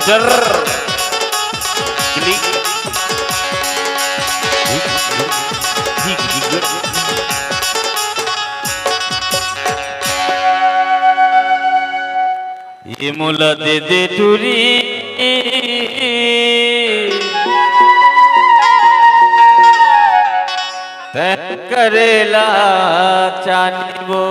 master ये मोला दे दे टूरी तै करेला चानिबो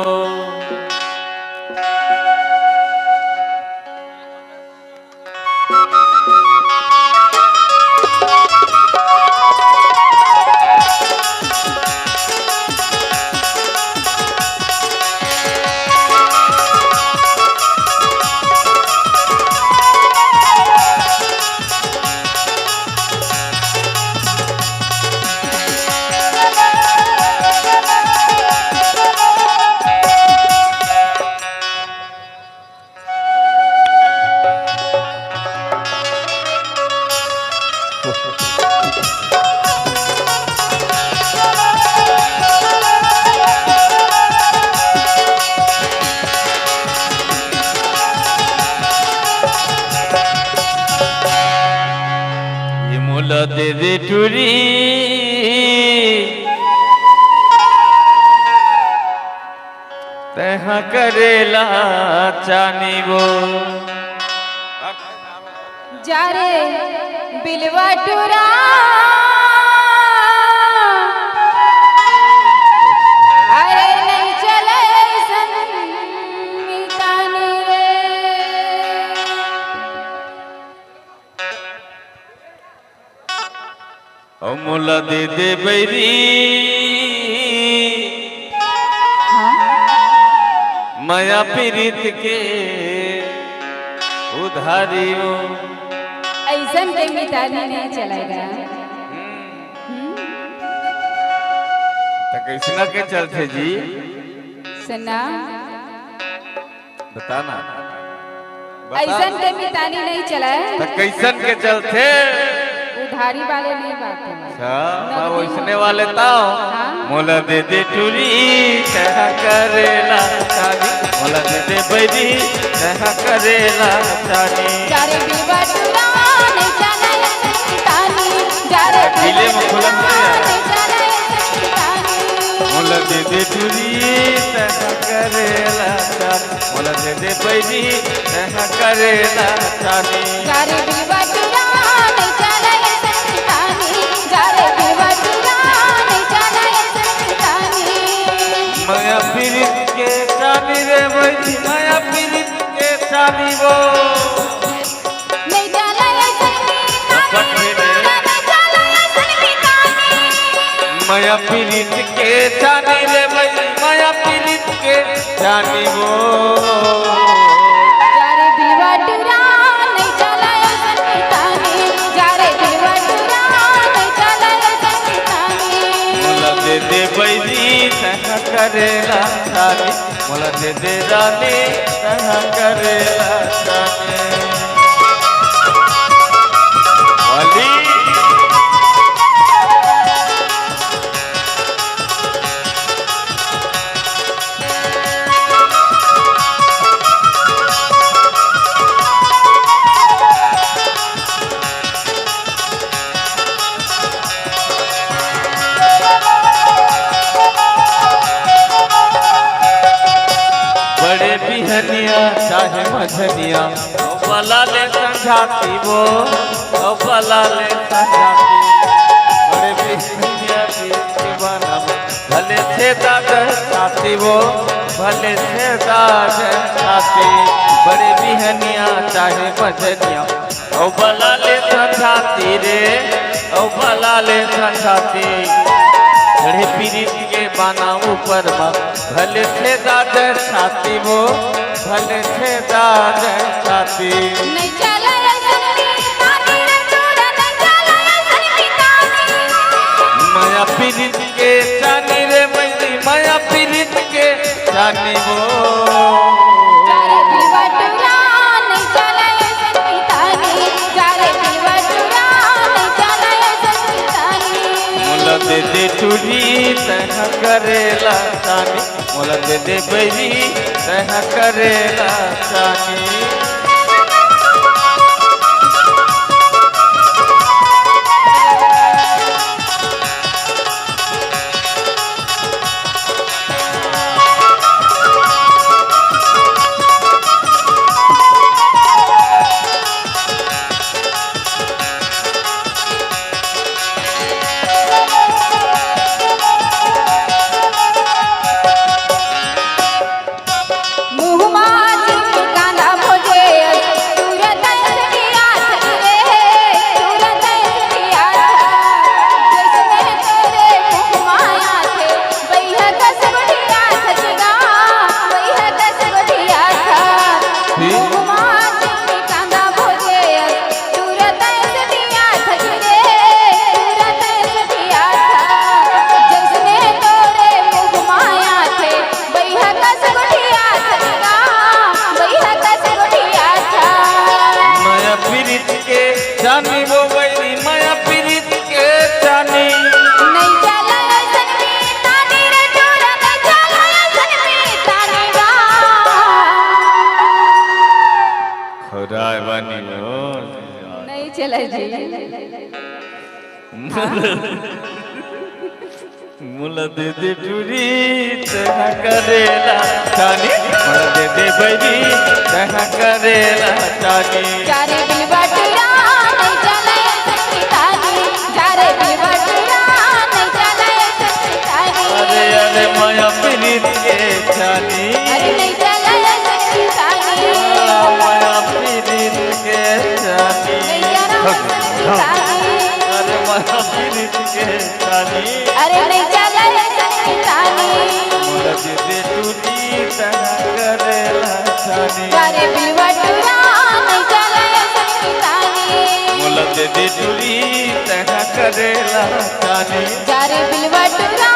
दे दे टूरी तहाँ करेला चानिबो जा रे बिलवा टूरा अरे नहीं चले संतानी रे ओ मोला दे दे बैरी माया पीरित के उधारियो ऐसा के मिटाने नहीं चलेगा तो कैसना के चलते जी सुना बताना ऐसा के मिटाने नहीं चला तो कैसन के चलते उधारी वाले नहीं बात है अच्छा मैं वैसने वाले ताओ मोला दे दे टूरी तहाँ करेला चानी मोला दे दे बैरी तहाँ करेला चानी जारे बिलवा टूरा नहीं चला संतानी जारे ढीले में खुलन नहीं चला संतानी मोला दे दे टूरी तहाँ करेला चानी मोला दे दे बैरी तहाँ करेला चानी जारे बिलवा टूरा नहीं चला संतानी जारे बिलवा टूरा नहीं चला संतानी माया पीरित के चानी रे बैरी माया पीरित के चानी वो नहीं चला संतानी माया पीरित के चानी रे बैरी माया पीरित के चानी वो जारे बिलवा टूरा नहीं चला संतानी जारे बिलवा टूरा नहीं चला संतानी मोला दे दे बैरी तहाँ करेला चानी मोला दे दे रानी तहाँ करेला चानी वाली बड़े बिहनिया चाहे मझनिया बला ले संझाती वो बला ले संझाती बड़े बिहनिया की बनम भले थे दादर साथी वो भले थे दादर साथी बड़े बिहनिया चाहे मझनिया बला ले संझाती रे बला ले संझाती घड़े पीरित के बाना ऊपर भले थे दादर साथी वो भले थे दादर साथी नहीं चला संतानी रे टूरा नहीं चला संतानी माया पीरित के चानी रे बैरी माया पीरित के चानी वो जारे बिलवा टूरा नहीं चला संतानी जारे बिलवा टूरा नहीं चला संतानी मोला दे दे टूरी तहाँ करेला चानी मोला दे दे बैरी तहाँ करेला चानी मुला दे दे टूरी तहा करेला चानी मुला दे दे बैरी तहा करेला चानी जारे दिल बटुरा नहीं चले संगीतानी जारे दिल बटुरा नहीं चले संगीतानी अरे अरे माया प्रीत के चानी अरे नहीं चले संगीतानी माया प्रीत के चानी नहीं यारा संगीतानी अरे माया प्रीत के चानी अरे नहीं चले संगीतानी मुला दे दे टूरी तहा करेला चानी जारे दिल बटुरा नहीं चले संगीतानी मुला दे दे टूरी तहा करेला चानी जारे दिल बटुरा